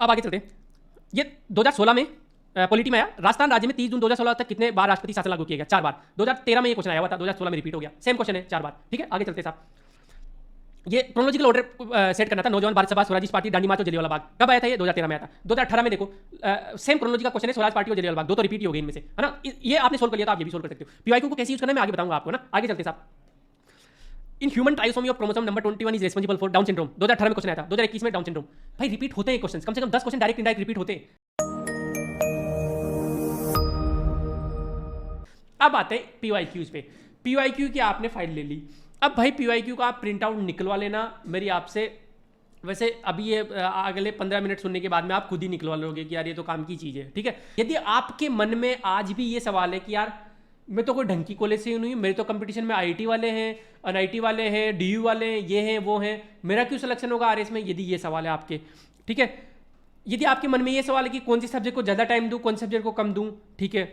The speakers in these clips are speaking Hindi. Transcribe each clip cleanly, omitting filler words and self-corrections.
अब आगे चलते हैं। ये 2016 में पॉलिटी में आया, राजस्थान राज्य में 30 जून 2016 तक कितने बार राष्ट्रपति शासन लागू किया गया? 4 बार। 2013 में ये क्वेश्चन आया हुआ था, 2016 में रिपीट हो गया, सेम क्वेश्चन है, 4 बार। ठीक है, आगे चलते साहब। ये क्रोनोलॉजिकल ऑर्डर सेट करना था, नौजवान भारत सभा, स्वराज पार्टी, दांडी मार्च और जलियांवाला बाग। कब आया था ये? 2013 में आया था। 2018 में देखो सेम क्रोनोलॉजी का क्वेश्चन है, स्वराज पार्टी और जलियांवाला बाग, दो तो रिपीट ही हो गए इनमें से, है ना। ये आपने सोल्व कर लिया तो आप ये भी सोल्व कर सकते हो। पीवाईक्यू को कैसे यूज करना है मैं आगे बताऊंगा आपको ना। आगे चलते साहब। In human trisomy of chromosome number 21 is responsible for Down syndrome. 2018 में क्वेश्चन आया था, 2021 में डाउन सिंड्रोम। भाई रिपीट होते हैं क्वेश्चन, कम से कम 10 क्वेश्चन डायरेक्ट इनडायरेक्ट रिपीट होते हैं। अब आते हैं पीवाईक्यूज पे। पीवाईक्यू की आपने फाइल ले ली। अब भाई पीवाईक्यू का आप प्रिंट आउट निकलवा लेना मेरी आपसे। वैसे अभी ये अगले 15 मिनट सुनने के बाद में आप खुद ही निकलवा लोगे कि यार ये तो काम की चीज़ है। ठीक है, यदि आपके मन में आज भी ये सवाल है कि यार मैं तो कोई ढंग की कॉलेज से ही नहीं हूँ, मेरे तो कंपटीशन में आईआईटी वाले हैं, एनआईटी वाले हैं, डीयू वाले हैं, ये हैं वो हैं, मेरा क्यों सिलेक्शन होगा आरएस में? यदि ये सवाल है आपके, ठीक है, यदि आपके मन में ये सवाल है कि कौन सी सब्जेक्ट को ज़्यादा टाइम दूँ, कौन सी सब्जेक्ट को कम दूँ, ठीक है,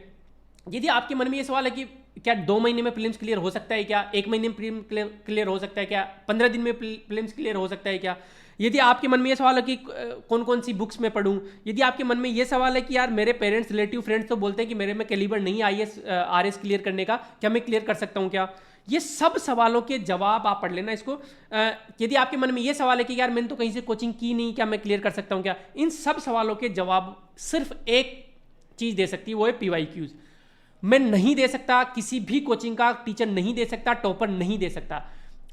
यदि आपके मन में ये सवाल है कि क्या 2 महीने में प्रीलिम्स क्लियर हो सकता है क्या, 1 महीने में प्रीलिम्स क्लियर हो सकता है क्या, 15 दिन में प्रीलिम्स क्लियर हो सकता है क्या, यदि आपके मन में ये सवाल है कि कौन कौन सी बुक्स में पढूं, यदि आपके मन में ये सवाल है कि यार मेरे पेरेंट्स, रिलेटिव, फ्रेंड्स तो बोलते हैं कि मेरे में कैलिबर नहीं आईएएस आरएस क्लियर करने का, क्या मैं क्लियर कर सकता हूँ क्या, ये सब सवालों के जवाब आप पढ़ लेना इसको। यदि आपके मन में ये सवाल है कि यार मैंने तो कहीं से कोचिंग की नहीं, क्या मैं क्लियर कर सकता हूँ क्या, इन सब सवालों के जवाब सिर्फ एक चीज़ दे सकती है, वो है पीवाईक्यूज। मैं नहीं दे सकता, किसी भी कोचिंग का टीचर नहीं दे सकता, टॉपर नहीं दे सकता।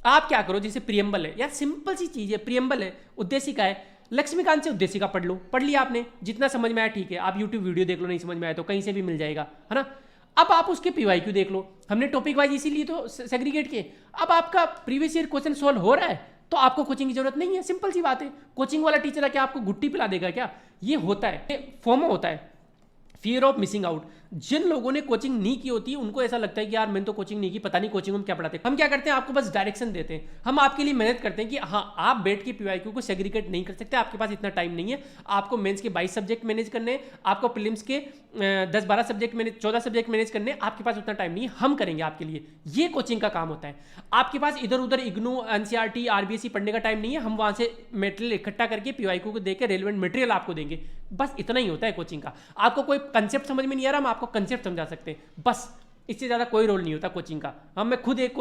आप क्या करो, जैसे प्रियम्बल है यार, सिंपल सी चीज़ है, प्रियम्बल है, उद्देशिका है, लक्ष्मीकांत से उद्देशिका पढ़ लो, पढ़ लिया आपने, जितना समझ में आया ठीक है, आप यूट्यूब वीडियो देख लो, नहीं समझ में आया तो कहीं से भी मिल जाएगा, है ना। अब आप उसके पीवाईक्यू देख लो, हमने टॉपिक वाइज इसीलिए तो सेग्रीगेट किए। अब आपका प्रीवियस ईयर क्वेश्चन सोल्व हो रहा है तो आपको कोचिंग की जरूरत नहीं है, सिंपल सी बात है। कोचिंग वाला टीचर है क्या आपको गुट्टी पिला देगा क्या? ये होता है, फोमो होता है, फियर ऑफ मिसिंग आउट। जिन लोगों ने कोचिंग नहीं की होती है उनको ऐसा लगता है कि यार मैंने तो कोचिंग नहीं की, पता नहीं कोचिंग में क्या पढ़ाते हैं। हम क्या करते हैं, आपको बस डायरेक्शन देते हैं, हम आपके लिए मेहनत करते हैं कि हाँ आप बैठ के पीवाईक्यू को सेग्रीगेट नहीं कर सकते, आपके पास इतना टाइम नहीं है, आपको मेंस के 22 सब्जेक्ट मैनेज करने, आपको प्रीलिम्स के 10-12 सब्जेक्ट मैनेज, 14 सब्जेक्ट मैनेज करने, आपके पास उतना टाइम नहीं है, हम करेंगे आपके लिए। ये कोचिंग का काम होता है। आपके पास इधर उधर इग्नू, एनसीईआरटी, आरबीएसई पढ़ने का टाइम नहीं है, हम वहां से मटेरियल इकट्ठा करके पीवाईक्यू को देकर रेलिवेंट मटेरियल आपको देंगे। बस इतना ही होता है कोचिंग का। आपको कोई कंसेप्ट समझ में नहीं आ रहा, हम आपको कंसेप्ट समझा सकते हैं, बस इससे ज़्यादा कोई रोल नहीं होता कोचिंग का। हम मैं खुद एक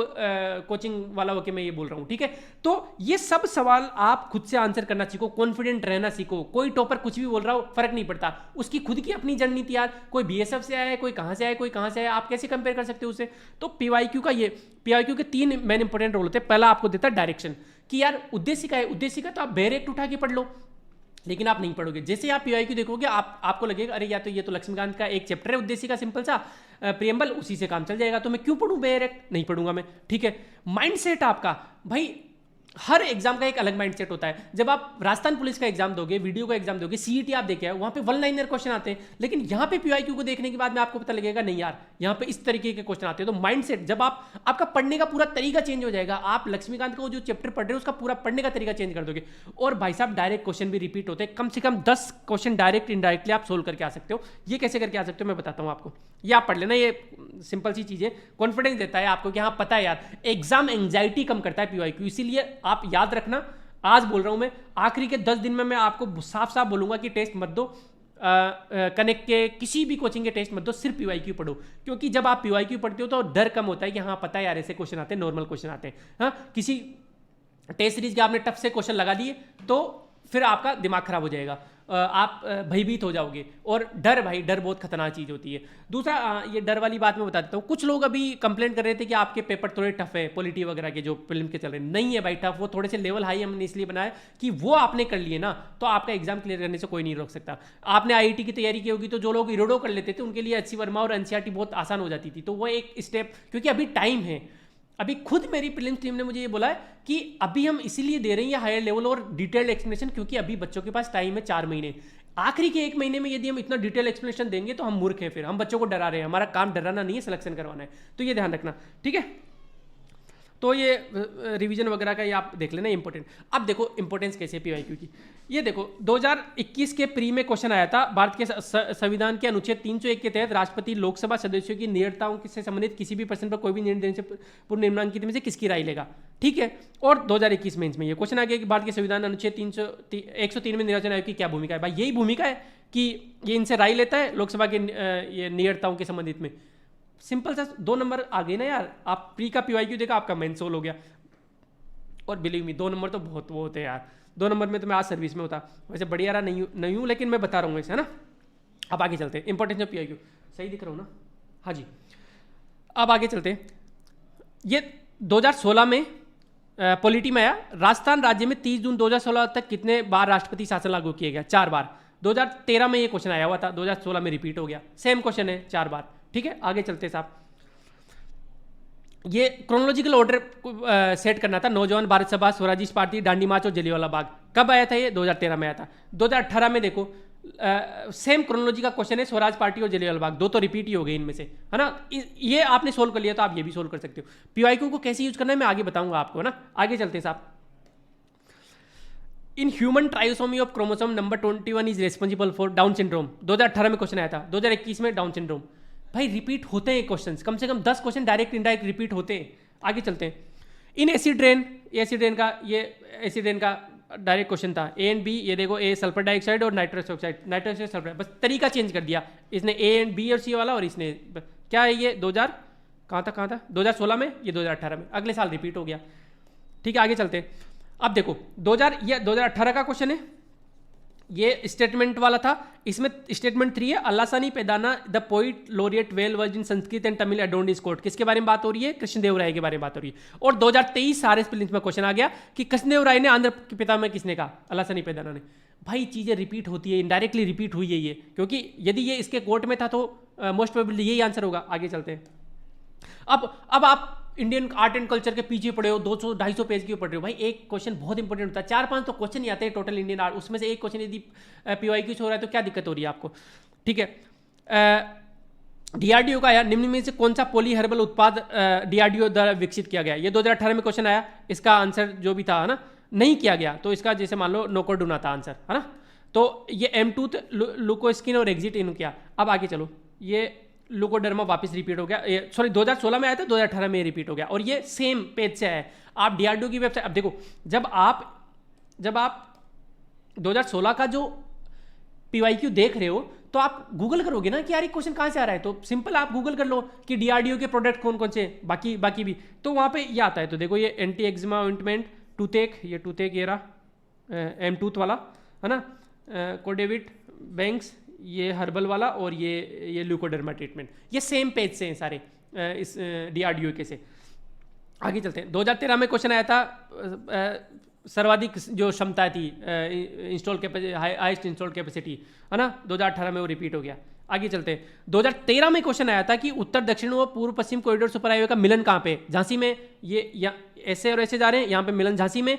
कोचिंग वाला होकर मैं ये बोल रहा हूँ, ठीक है। तो ये सब सवाल आप खुद से आंसर करना सीखो, कॉन्फिडेंट रहना सीखो। कोई टॉपर कुछ भी बोल रहा हो फर्क नहीं पड़ता, उसकी खुद की अपनी जर्नी थी यार, कोई बीएसएफ से आया है, कोई कहाँ से आया, कोई कहाँ से आया, आप कैसे कंपेयर कर सकते हो उसे। तो पीवाईक्यू का ये, पीवाईक्यू के 3 मेन इंपॉर्टेंट रोल होते हैं। पहला आपको देता है डायरेक्शन कि यार उद्देशिका है, उद्देशिका तो आप डायरेक्ट उठा के पढ़ लो, लेकिन आप नहीं पढ़ोगे। जैसे आप पीवाईक्यू देखोगे आपको लगेगा अरे या तो ये तो लक्ष्मीकांत का एक चैप्टर है उद्देशिका सिंपल सा, प्रियम्बल, उसी से काम चल जाएगा, तो मैं क्यों पढ़ूं डायरेक्ट, नहीं पढ़ूंगा मैं, ठीक है। माइंडसेट आपका, भाई हर एग्जाम का एक अलग माइंडसेट होता है। जब आप राजस्थान पुलिस का एग्जाम दोगे, वीडियो का एग्जाम दोगे, सीईटी आप देखे वहां पे 1 लाइनर क्वेश्चन आते हैं, लेकिन यहाँ पे पीवाईक्यू को देखने के बाद में आपको पता लगेगा नहीं यार यहाँ पे इस तरीके के क्वेश्चन आते हैं। तो माइंडसेट, जब आपका पढ़ने का पूरा तरीका चेंज हो जाएगा, आप लक्ष्मीकांत को जो चैप्टर पढ़ रहे हो उसका पूरा पढ़ने का तरीका चेंज कर दोगे। और भाई साहब डायरेक्ट क्वेश्चन भी रिपीट होते हैं, कम से कम 10 क्वेश्चन डायरेक्ट इनडायरेक्टली आप सोल्व करके आ सकते हो। ये कैसे करके आ सकते हो मैं बताता हूँ आपको, ये आप पढ़ लेना, ये सिंपल सी चीज़ है, कॉन्फिडेंस देता है आपको कि हाँ पता है यार। एग्जाम एंग्जाइटी कम करता है पीवाईक्यू, इसीलिए आप याद रखना, आज बोल रहा हूं मैं, आखिरी के 10 दिन में मैं आपको साफ साफ बोलूंगा कि टेस्ट मत दो, कनेक्ट के किसी भी कोचिंग के टेस्ट मत दो, सिर्फ पीवाईक्यू पढ़ो। क्योंकि जब आप पीवाईक्यू पढ़ते हो तो डर कम होता है कि हाँ पता है यार ऐसे क्वेश्चन आते हैं, नॉर्मल क्वेश्चन आते हैं। हाँ, किसी टेस्ट सीरीज के आपने टफ से क्वेश्चन लगा दिए तो फिर आपका दिमाग खराब हो जाएगा, आप भयभीत हो जाओगे। और डर, भाई डर बहुत खतरनाक चीज़ होती है। दूसरा, ये डर वाली बात मैं बता देता हूँ। कुछ लोग अभी कंप्लेंट कर रहे थे कि आपके पेपर थोड़े टफ है, पॉलिटी वगैरह के जो फिल्म के चल रहे हैं, नहीं है भाई टफ, वो थोड़े से लेवल हाई हमने इसलिए बनाया कि वो आपने कर लिए ना तो आपका एग्जाम क्लियर करने से कोई नहीं रोक सकता। आपने आईआईटी की तैयारी की होगी तो जो लोग इरोडो कर लेते थे उनके लिए अच्छी वर्मा और एनसीईआरटी बहुत आसान हो जाती थी, तो वो एक स्टेप, क्योंकि अभी टाइम है। अभी खुद मेरी प्रीलिम्स टीम ने मुझे ये बोला है कि अभी हम इसीलिए दे रहे हैं हायर लेवल और डिटेल्ड एक्सप्लेनेशन, क्योंकि अभी बच्चों के पास टाइम है 4 महीने। आखिरी के 1 महीने में यदि हम इतना डिटेल एक्सप्लेनेशन देंगे तो हम मूर्ख हैं, फिर हम बच्चों को डरा रहे हैं। हमारा काम डराना नहीं है, सिलेक्शन करवाना है, तो ये ध्यान रखना, ठीक है। तो ये रिवीजन वगैरह का ये आप देख लेना इंपॉर्टेंट। अब देखो इंपॉर्टेंस कैसे पीवाईक्यू की, ये देखो 2021 के प्री में क्वेश्चन आया था, भारत के संविधान के अनुच्छेद 301 के तहत राष्ट्रपति लोकसभा सदस्यों की नियरताओं से संबंधित किसी भी प्रश्न पर कोई भी निर्णय देने से पूर्व निम्नलिखित में से किसकी राय लेगा, ठीक है। और 2021 में इसमें ये क्वेश्चन आ गया कि भारत के संविधान अनुच्छेद 103 में निर्वाचन आयोग की क्या भूमिका है। भाई यही भूमिका है कि ये इनसे राय लेता है लोकसभा के ये नियरताओं के संबंधित में। सिंपल सा 2 नंबर आ गए ना यार, आप प्री का पीवाईक्यू देखा, आपका मेन सोल हो गया। और बिलीव मी 2 नंबर तो बहुत वो होते हैं यार, 2 नंबर में तो मैं आज सर्विस में होता, वैसे बढ़िया रहा नहीं हूँ, लेकिन मैं बता रहा हूँ इसे, है ना। अब आगे चलते हैं, इंपॉर्टेंस ऑफ पीवाईक्यू सही दिख रहा हूँ ना, हाँ जी। अब आगे चलते हैं, ये 2016 में पॉलिटी में आया, राजस्थान राज्य में 30 जून 2016 तक कितने बार राष्ट्रपति शासन लागू किया गया, 4 बार। 2013 में ये क्वेश्चन आया हुआ था, 2016 में रिपीट हो गया, सेम क्वेश्चन है 4 बार, ठीक है। आगे चलते साहब, ये क्रोनोलॉजिकल ऑर्डर सेट करना था, नौजवान भारत सभा, स्वराजी पार्टी, दांडी मार्च और जलियांवाला बाग, कब आया था ये, 2013 में आया था। 2018 में देखो सेम क्रोनोलॉजी का क्वेश्चन है, स्वराज पार्टी और जलियांवाला बाग, 2 तो रिपीट ही हो गए इनमें से, है ना। ये आपने सोल्व कर लिया तो आप ये भी सोल्व कर सकते हो। पीवाईक्यू को कैसे यूज करना है मैं आगे बताऊंगा आपको, है ना। आगे चलते हैं साहब, in human trisomy of chromosome number 21 is responsible for Down syndrome, 2018 में क्वेश्चन आया था। 2021 में डाउन सिंड्रोम, भाई रिपीट होते हैं क्वेश्चंस, कम से कम 10 क्वेश्चन डायरेक्ट इनडायरेक्ट रिपीट होते हैं। आगे चलते हैं, इन एसिड रेन का डायरेक्ट क्वेश्चन था, ए एंड बी, ये देखो ए सल्फर डाइऑक्साइड और नाइट्रस ऑक्साइड, नाइट्रस सल्फर, बस तरीका चेंज कर दिया इसने, ए एंड बी और सी वाला, और इसने क्या है ये 2000 कहाँ था 2016 में, ये 2018 में, अगले साल रिपीट हो गया, ठीक है। आगे चलते हैं, अब देखो 2018 का क्वेश्चन है, ये स्टेटमेंट वाला था, इसमें स्टेटमेंट 3 है, Allasani Peddana the poet laureate well versed in Sanskrit and Tamil adorned his court, किसके बारे में बात हो रही है, कृष्णदेव राय के बारे में बात हो रही है। और 2023 सारे प्रीलिम्स में क्वेश्चन आ गया कि कृष्णदेव राय ने आंध्र के पिता में किसने कहा, अल्लासानी पैदाना ने। भाई चीजें रिपीट होती है, इनडायरेक्टली रिपीट हुई है ये, क्योंकि यदि ये इसके कोर्ट में था तो मोस्ट प्रोबेबली यही आंसर होगा। आगे चलते हैं, अब आप इंडियन आर्ट एंड कल्चर के पीछे पढ़े हो, 200-250 पेज की पढ़ रहे हो, भाई एक क्वेश्चन बहुत इंपॉर्टेंट होता है, 4-5 तो क्वेश्चन ही आते हैं टोटल इंडियन आर्ट, उसमें से एक क्वेश्चन यदि पीवाईक्यू से हो रहा है तो क्या दिक्कत हो रही है आपको, ठीक है। डीआरडीओ का आया, निम्न में से कौन सा पॉली हर्बल उत्पाद डीआरडीओ द्वारा विकसित किया गया, ये 2018 में क्वेश्चन आया, इसका आंसर जो भी था, है ना, नहीं किया गया, तो इसका जैसे मान लो नोकोडुना था आंसर, है ना। तो ये M2 लुकोस्किन और एग्जिट इन किया। अब आगे चलो, ये लुकोडर्मा वापस रिपीट हो गया, सॉरी 2016 में आया था, 2018 में रिपीट हो गया, और ये सेम पेज से है। आप डीआरडीओ की वेबसाइट, अब देखो जब आप 2016 का जो पीवाईक्यू देख रहे हो तो आप गूगल करोगे ना कि यार ये क्वेश्चन कहाँ से आ रहा है, तो सिंपल आप गूगल कर लो कि डीआरडीओ के प्रोडक्ट कौन कौन से, बाकी भी, तो वहाँ पे ये आता है। तो देखो ये एंटी एक्जिमा ऑइंटमेंट, टूथेक ये रहा M2 वाला, है ना, कोडेविट बैंक्स, ये हर्बल वाला, और ये ल्यूकोडर्मा ट्रीटमेंट, ये सेम पेज से हैं सारे इस डीआरडीओ के से। आगे चलते हैं, 2013 में क्वेश्चन आया था, सर्वाधिक जो क्षमता थी install capacity, highest install capacity, है ना, 2018 में वो रिपीट हो गया। आगे चलते हैं, 2013 में क्वेश्चन आया था कि उत्तर दक्षिण व पूर्व पश्चिम कॉरिडोर सुपर हाईवे का मिलन कहाँ पे, झांसी में, ये ऐसे और ऐसे जा रहे हैं, यहाँ पे मिलन झांसी में।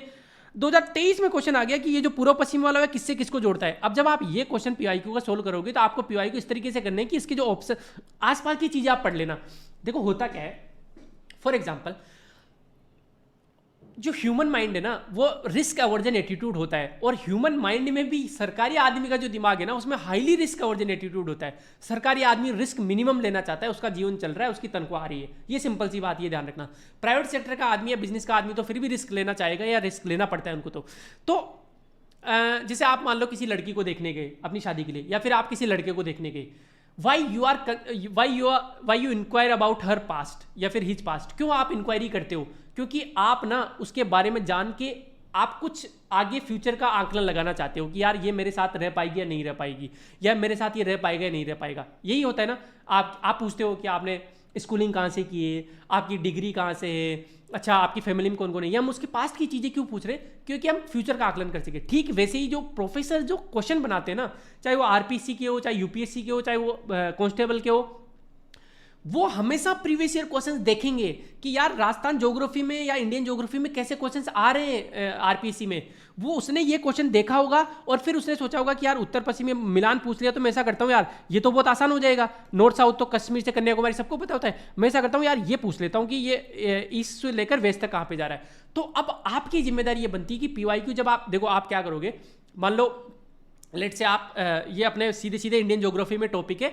2023 में क्वेश्चन आ गया कि ये जो पूर्व पश्चिम वाला है किससे किसको जोड़ता है। अब जब आप ये क्वेश्चन पीवाईक्यू का सोल्व करोगे तो आपको पीवाईक्यू इस तरीके से करने हैं कि इसके जो ऑप्शन आसपास की चीजें आप पढ़ लेना। देखो होता क्या है, फॉर एग्जाम्पल जो ह्यूमन माइंड है ना वो रिस्क अवर्जन एटीट्यूड होता है, और ह्यूमन माइंड में भी सरकारी आदमी का जो दिमाग है ना उसमें हाईली रिस्क अवर्जन एटीट्यूड होता है। सरकारी आदमी रिस्क मिनिमम लेना चाहता है, उसका जीवन चल रहा है, उसकी तनख्वाह आ रही है, ये सिंपल सी बात, ये ध्यान रखना। प्राइवेट सेक्टर का आदमी या बिजनेस का आदमी तो फिर भी रिस्क लेना चाहेगा, या रिस्क लेना पड़ता है उनको। तो जैसे आप मान लो किसी लड़की को देखने गए अपनी शादी के लिए, या फिर आप किसी लड़के को देखने गए, why you inquire about her past या फिर हिज पास्ट, क्यों आप इंक्वायरी करते हो? क्योंकि आप ना उसके बारे में जान के आप कुछ आगे फ्यूचर का आंकलन लगाना चाहते हो कि यार ये मेरे साथ रह पाएगी या नहीं रह पाएगी, या मेरे साथ ये रह पाएगा या नहीं रह पाएगा। यही होता है ना, आप पूछते हो कि आपने स्कूलिंग कहाँ से की है, आपकी डिग्री कहाँ से है, अच्छा आपकी फैमिली में कौन कौन है, या हम उसके पास्ट की चीज़ें क्यों पूछ रहे हैं? क्योंकि हम फ्यूचर का आकलन कर सके। ठीक वैसे ही जो प्रोफेसर जो क्वेश्चन बनाते हैं ना, चाहे वो आरपीसी के हो, चाहे यूपीएससी के हो, चाहे वो कांस्टेबल के हो, वो हमेशा प्रीवियस ईयर क्वेश्चंस देखेंगे कि यार राजस्थान ज्योग्राफी में या इंडियन ज्योग्राफी में कैसे क्वेश्चंस आ रहे हैं आरपीसी में। वो उसने ये क्वेश्चन देखा होगा और फिर उसने सोचा होगा कि यार उत्तर पश्चिम में मिलान पूछ लिया तो मैं ऐसा करता हूँ यार ये तो बहुत आसान हो जाएगा, नॉर्थ साउथ तो कश्मीर से कन्याकुमारी सबको पता होता है, मैं ऐसा करता हूँ यार ये पूछ लेता हूँ कि ये ईस्ट से लेकर वेस्ट तक कहाँ पे जा रहा है। तो अब आपकी जिम्मेदारी ये बनती है कि पीवाईक्यू जब आप देखो आप क्या करोगे, मान लो लेट से आप ये अपने सीधे सीधे इंडियन ज्योग्राफी में टॉपिक है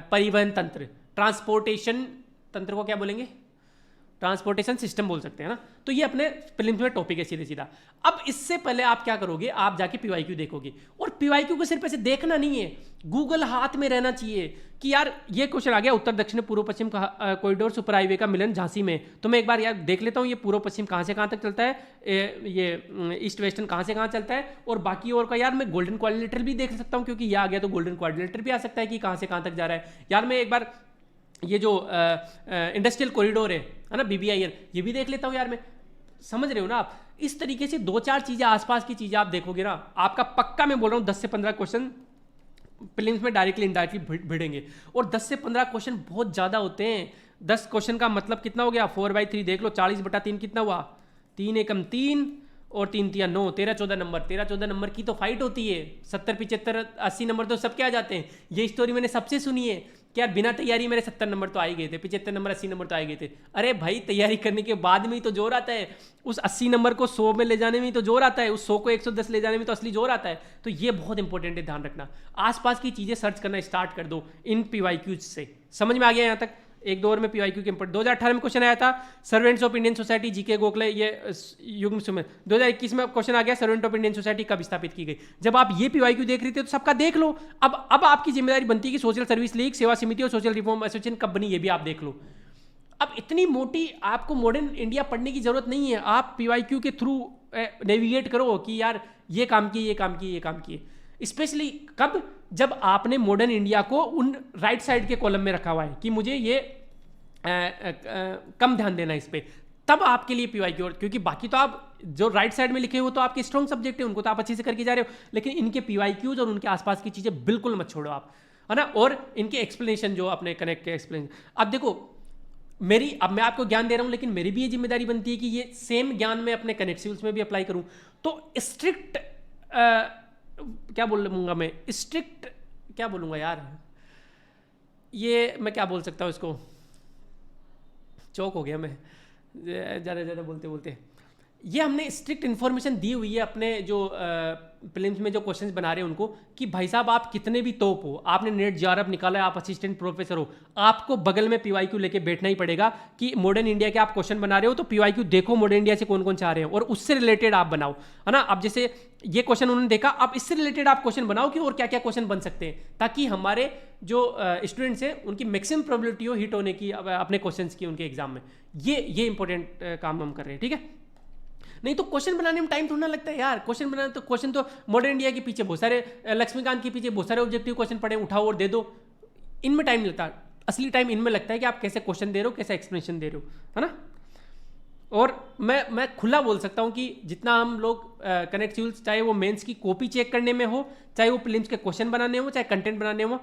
परिवहन तंत्र, ट्रांसपोर्टेशन तंत्र को क्या बोलेंगे, ट्रांसपोर्टेशन सिस्टम बोल सकते हैं ना। तो ये अपने प्रीलिम्स में टॉपिक है सीधे सीधा। अब इससे पहले आप क्या करोगे, आप जाके पीवाईक्यू देखोगे, और पीवाईक्यू को सिर्फ ऐसे देखना नहीं है, गूगल हाथ में रहना चाहिए कि यार ये क्वेश्चन आ गया उत्तर दक्षिण पूर्व पश्चिम कॉरिडोर सुपर हाईवे का मिलन झांसी में, तो मैं एक बार यार देख लेता हूँ ये पूर्व पश्चिम कहाँ से कहाँ तक चलता है, ये ईस्ट वेस्टर्न कहाँ से कहाँ चलता है, और बाकी और का यार मैं गोल्डन क्वाड्रिलेटरल भी देख सकता हूँ, क्योंकि ये आ गया तो गोल्डन क्वाड्रिलेटरल भी आ सकता है कि कहाँ से कहाँ तक जा रहा है। यार मैं एक बार ये जो इंडस्ट्रियल कॉरिडोर है ना बीबीआईएल, ये भी देख लेता हूँ यार मैं। समझ रहे हो ना आप? इस तरीके से 2-4 चीजें आसपास की चीजें आप देखोगे ना, आपका पक्का मैं बोल रहा हूँ 10 से 15 क्वेश्चन प्रीलिम्स में डायरेक्टली इनडायरेक्टली भिड़ेंगे। और 10 से 15 क्वेश्चन बहुत ज्यादा होते हैं। 10 क्वेश्चन का मतलब कितना हो गया, 4/3 देख लो, 40/3 कितना हुआ, 3 एकम 3 और 3 तिया 9, 13-14 नंबर। 13-14 नंबर की तो फाइट होती है, 70-75-80 नंबर तो सबके आ जाते हैं। ये स्टोरी मैंने सबसे सुनी है कि यार बिना तैयारी मेरे 70 नंबर तो आ ही गए थे, 75 नंबर 80 नंबर तो आ ही गए थे। अरे भाई तैयारी करने के बाद में ही तो जोर आता है, उस 80 नंबर को 100 में ले जाने में ही तो जोर आता है, उस 100 को 110 ले जाने में तो असली जोर आता है। तो ये बहुत इंपॉर्टेंट है, ध्यान रखना। आसपास की चीजें सर्च करना स्टार्ट कर दो इन पीवाईक्यूज से। समझ में आ गया यहाँ तक? एक दो और में पीवाईक्यू के इंपोर्ट 2018 में क्वेश्चन आया था, servants of Indian society GK Gokhale, ये युग्म सुमेर। 2021 में क्वेश्चन आ गया, सर्वेंट ऑफ इंडियन सोसाइटी कब स्थापित की गई। जब आप ये पीवाईक्यू देख रहे थे तो सबका देख लो। अब आपकी जिम्मेदारी बनती है कि सोशल सर्विस लीग, सेवा समिति और सोशल रिफॉर्म एसोसिएशन कब बनी, ये भी आप देख लो। अब इतनी मोटी आपको मॉडर्न इंडिया पढ़ने की जरूरत नहीं है, आप पीवाईक्यू के थ्रू नेविगेट करो कि यार ये काम किए, ये काम किए, ये काम किए। स्पेशली कब, जब आपने मॉडर्न इंडिया को उन राइट साइड के कॉलम में रखा हुआ है कि मुझे ये कम ध्यान देना इस पे, तब आपके लिए पीवाईक्यू। क्योंकि बाकी तो आप जो राइट साइड में लिखे हो तो आपके स्ट्रॉन्ग सब्जेक्ट है, उनको तो आप अच्छे से करके जा रहे हो, लेकिन इनके पीवाईक्यूज और उनके आसपास की चीजें बिल्कुल मत छोड़ो आप, है ना। और इनके एक्सप्लेनेशन जो अपने कनेक्ट के एक्सप्लेनेशन, अब देखो अब मैं आपको ज्ञान दे रहा हूं, लेकिन मेरी भी ये जिम्मेदारी बनती है कि ये सेम ज्ञान मैं अपने कनेक्टिव्स में भी अप्लाई करूं। तो स्ट्रिक्ट क्या बोलूंगा मैं, स्ट्रिक्ट क्या बोलूंगा यार, ये मैं क्या बोल सकता हूं इसको, चौक हो गया मैं ज़्यादा बोलते बोलते। ये हमने स्ट्रिक्ट इन्फॉर्मेशन दी हुई है अपने जो प्रीलिम्स में जो क्वेश्चंस बना रहे हैं उनको, कि भाई साहब आप कितने भी तोप हो, आपने नेट जेआरएफ निकाला है, आप असिस्टेंट प्रोफेसर हो, आपको बगल में पीवाईक्यू लेके बैठना ही पड़ेगा कि मॉडर्न इंडिया के आप क्वेश्चन बना रहे हो तो पीवाईक्यू देखो मॉडर्न इंडिया से कौन कौन से आ रहे हैं और उससे रिलेटेड आप बनाओ, है ना। अब जैसे ये क्वेश्चन उन्होंने देखा, अब इससे रिलेटेड आप क्वेश्चन बनाओ कि और क्या क्या क्वेश्चन बन सकते हैं, ताकि हमारे जो स्टूडेंट्स हैं उनकी मैक्सिमम प्रोबेबिलिटी हो हिट होने की अपने क्वेश्चन की उनके एग्जाम में। ये इंपॉर्टेंट काम हम कर रहे हैं, ठीक है। नहीं तो क्वेश्चन बनाने में टाइम थोड़ा ना लगता है यार। क्वेश्चन बनाने तो क्वेश्चन तो मॉडर्न इंडिया के पीछे बहुत सारे, लक्ष्मीकांत के पीछे बहुत सारे ऑब्जेक्टिव क्वेश्चन पड़े, उठाओ और दे दो, इनमें टाइम नहीं लगता। असली टाइम इनमें लगता है कि आप कैसे क्वेश्चन दे रहे हो, कैसे एक्सप्लेनेशन दे रहे हो, है ना। और मैं खुला बोल सकता हूं कि जितना हम लोग कनेक्ट सिविल्स, चाहे वो मेंस की कॉपी चेक करने में हो, चाहे वो प्रीलिम्स के क्वेश्चन बनाने हो, चाहे कंटेंट बनाने हो,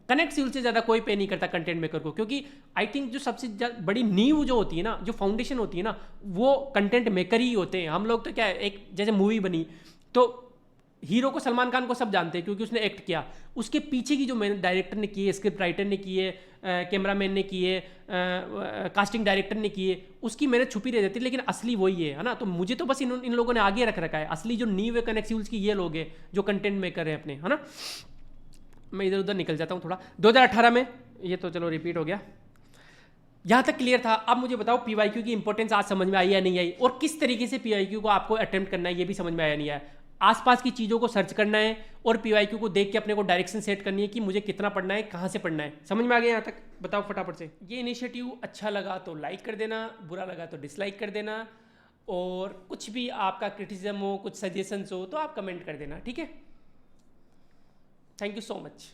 कनेक्ट सिविल से ज़्यादा कोई पे नहीं करता कंटेंट मेकर को। क्योंकि आई थिंक जो सबसे बड़ी नींव जो होती है ना, जो फाउंडेशन होती है ना, वो कंटेंट मेकर ही होते हैं। हम लोग तो क्या है, एक जैसे मूवी बनी तो हीरो को, सलमान खान को सब जानते हैं क्योंकि उसने एक्ट किया, उसके पीछे की जो डायरेक्टर ने की है, स्क्रिप्ट राइटर ने की है, कैमरामैन ने की है, कास्टिंग डायरेक्टर ने की है, उसकी मेहनत छुपी रह जाती है, लेकिन असली वही है ना। तो मुझे तो बस इन लोगों ने आगे रख रखा है। असली जो नींव है कनेक्ट सिविल्स की ये लोग हैं जो कंटेंट मेकर है अपने, है ना। मैं इधर उधर निकल जाता हूँ थोड़ा। 2018 में ये तो चलो रिपीट हो गया, यहाँ तक क्लियर था। अब मुझे बताओ पीवाईक्यू की इंपॉर्टेंस आज समझ में आई या नहीं आई, और किस तरीके से पीवाईक्यू को आपको अटेम्प्ट करना है ये भी समझ में आया नहीं आया। आसपास की चीज़ों को सर्च करना है और पीवाईक्यू को देख के अपने को डायरेक्शन सेट करनी है कि मुझे कितना पढ़ना है, कहाँ से पढ़ना है। समझ में आ गया यहाँ तक? बताओ फटाफट से। ये इनिशिएटिव अच्छा लगा तो लाइक कर देना, बुरा लगा तो डिसलाइक कर देना, और कुछ भी आपका क्रिटिसिज्म हो, कुछ सजेशंस हो तो आप कमेंट कर देना, ठीक है। Thank you so much.